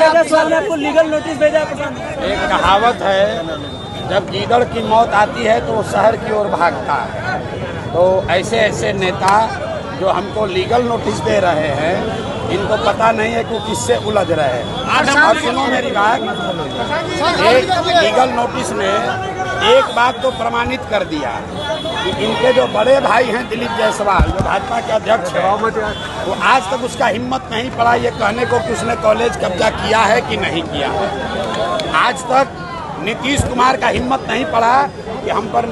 जायसवाल ने आपको legal notice भेजा है प्रशांत? एक कहावत है, जब गीदड़ की मौत आती है तो वो शहर की ओर भागता है। तो ऐसे ऐसे नेता जो हमको लीगल नोटिस दे रहे हैं, इनको पता नहीं है कि किससे उलझ रहे हैं। और सुनो मेरी बात, एक लीगल नोटिस ने एक बात तो प्रमाणित कर दिया कि इनके जो बड़े भाई हैं दिलीप जायसवाल, जो भाजपा के अध्यक्ष हैं, वो आज तक उसका हिम्मत नहीं पड़ा ये कहने को कि उसने कॉलेज कब्जा किया है कि नहीं किया। आज तक नीतीश कुमार का हिम्मत नहीं पड़ा कि हम पर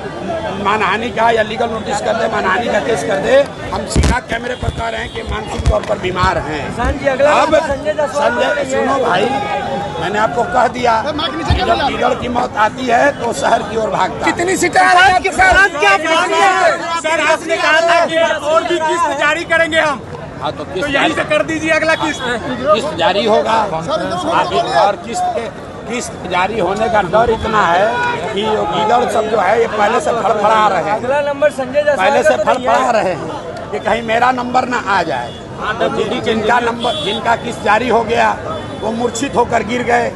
मानहानि का या लीगल नोटिस कर दे, मानहानि का केस कर दे। हम सीधा कैमरे पर कह रहे हैं कि मानसिक तौर पर बीमार हैं। अब संजय, सुनो भाई, मैंने आपको कह दिया कि जब गीदड़ की मौत आती है तो शहर की ओर भागता है। कितनी सीटें आ रही हैं सर? आपने कहा था कि और भी किस्त जारी करेंगे हम। हाँ, तो यहीं से कर दीजिए अगला किस्त जारी होगा। और किस्त जारी होने का डर इतना है कि गीदड़ सब जो है ये पहले से फड़फड़ा रहे हैं, अगला नंबर संजय जायसवाल पहले से फड़फड़ा रहे हैं कि कहीं मेरा नंबर ना आ जाए। तो जिनका किस्त जारी हो गया वो मूर्छित होकर गिर गए,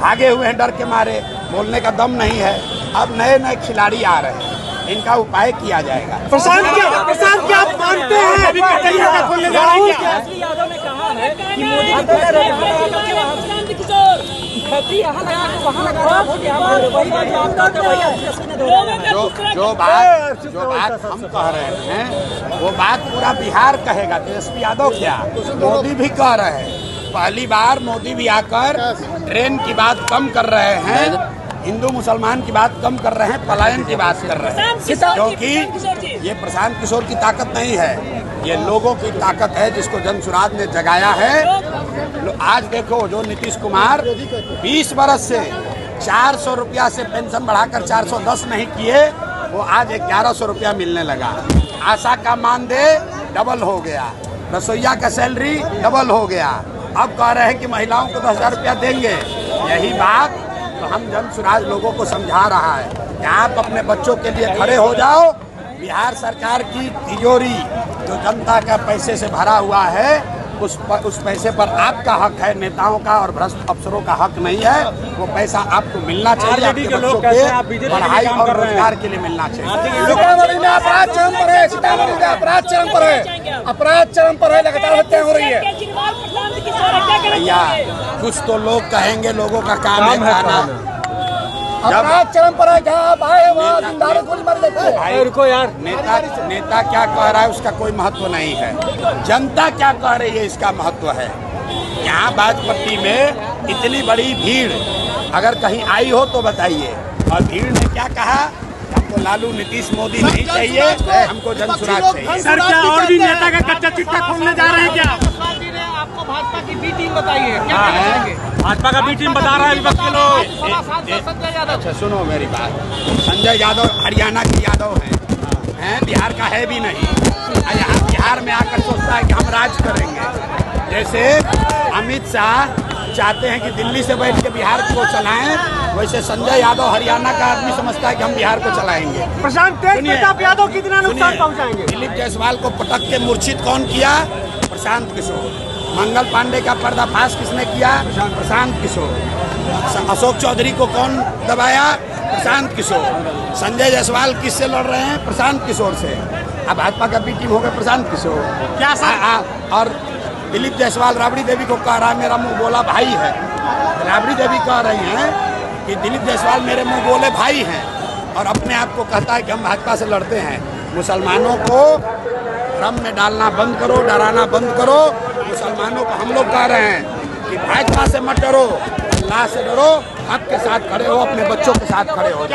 भागे हुए हैं डर के मारे, बोलने का दम नहीं है। अब नए नए खिलाड़ी आ रहे हैं, इनका उपाय किया जाएगा। प्रशांत क्या आप मानते हैं राहुल यादव ने कहा है कि जो बात हम कह रहे हैं वो बात पूरा बिहार कहेगा। तेजस्वी यादव क्या, मोदी भी कह रहे हैं। पहली बार मोदी भी आकर ट्रेन की बात कम कर रहे हैं, हिंदू मुसलमान की बात कम कर रहे हैं, पलायन की बात कर रहे हैं। क्योंकि ये प्रशांत किशोर की ताकत नहीं है, ये लोगों की ताकत है जिसको जनसुराज ने जगाया है। आज देखो, जो नीतीश कुमार 20 बरस से 400 रुपया से पेंशन बढ़ाकर 410 नहीं किए, वो आज 1100 रुपया मिलने लगा। आशा का मानदेय डबल हो गया, रसोईया का सैलरी डबल हो गया। अब कह रहे हैं कि महिलाओं को 10,000 रुपया देंगे। यही बात तो हम जनसुराज लोगों को समझा रहा है कि आप अपने बच्चों के लिए खड़े हो जाओ। बिहार सरकार की तिजोरी जो जनता का पैसे से भरा हुआ है, उस पैसे पर आपका हक है, नेताओं का और भ्रष्ट अफसरों का हक नहीं है। वो पैसा आपको मिलना चाहिए, आपके बच्चों के पढ़ाई और रोजगार के लिए मिलना चाहिए। सीतामढ़ी में अपराध चरम पर है, सीतामढ़ी में अपराध चरम पर है, अपराध चरम पर है, लगातार हत्या हो रही है। भैया, कुछ तो लोग कहेंगे, लोगों का काम है कहना। अपराध चरम पर है, जहाँ आप आए वहाँ जिंदा गोली मार देते हैं। भाई रुको यार, नेता क्या कह रहा है उसका कोई महत्व नहीं है, जनता क्या कह रही है इसका महत्व है। यहाँ बाजपट्टी में इतनी बड़ी भीड़ अगर कहीं आई हो तो बताइए। और भीड़ ने क्या कहा, हमको लालू नीतीश मोदी नहीं चाहिए, हमको जनसुराज चाहिए। सर, क्या और भी नेता का कच्चा चिट्ठा खोलने जा रहे हैं क्या? आपको भाजपा की बी टीम बताइए, क्या कहेंगे? भाजपा का बी टीम बता रहा है विपक्ष के लोग। अच्छा सुनो मेरी बात, संजय यादव हरियाणा के यादव हैं, बिहार का है भी नहीं। यहाँ बिहार में आकर सोचता है कि हम राज करेंगे। जैसे अमित शाह चाहते हैं कि दिल्ली से बैठ के बिहार को चलाएं, वैसे संजय यादव हरियाणा का आदमी समझता है कि हम बिहार को चलाएंगे। प्रशांत प्रताप यादव कितना नुकसान पहुंचाएंगे? दिलीप जायसवाल को पटक के मूर्छित कौन किया? प्रशांत किशोर। मंगल पांडे का पर्दाफाश किसने किया? प्रशांत किशोर। अशोक चौधरी को कौन दबाया? प्रशांत किशोर। संजय जायसवाल किससे लड़ रहे हैं? प्रशांत किशोर से। अब भाजपा का बी टीम हो गया प्रशांत किशोर। क्या सर? और दिलीप जायसवाल राबड़ी देवी को कह रहा है मेरा मुंह बोला भाई है। राबड़ी देवी कह रही हैं कि दिलीप जायसवाल मेरे मुंह बोले भाई हैं, और अपने आप को कहता है कि हम भाजपा से लड़ते हैं। मुसलमानों को भ्रम में डालना बंद करो, डराना बंद करो। मुसलमानों को हम लोग कह रहे हैं कि भाजपा से मत डरो, अल्लाह से डरो, हक के साथ खड़े हो, अपने बच्चों के साथ खड़े हो।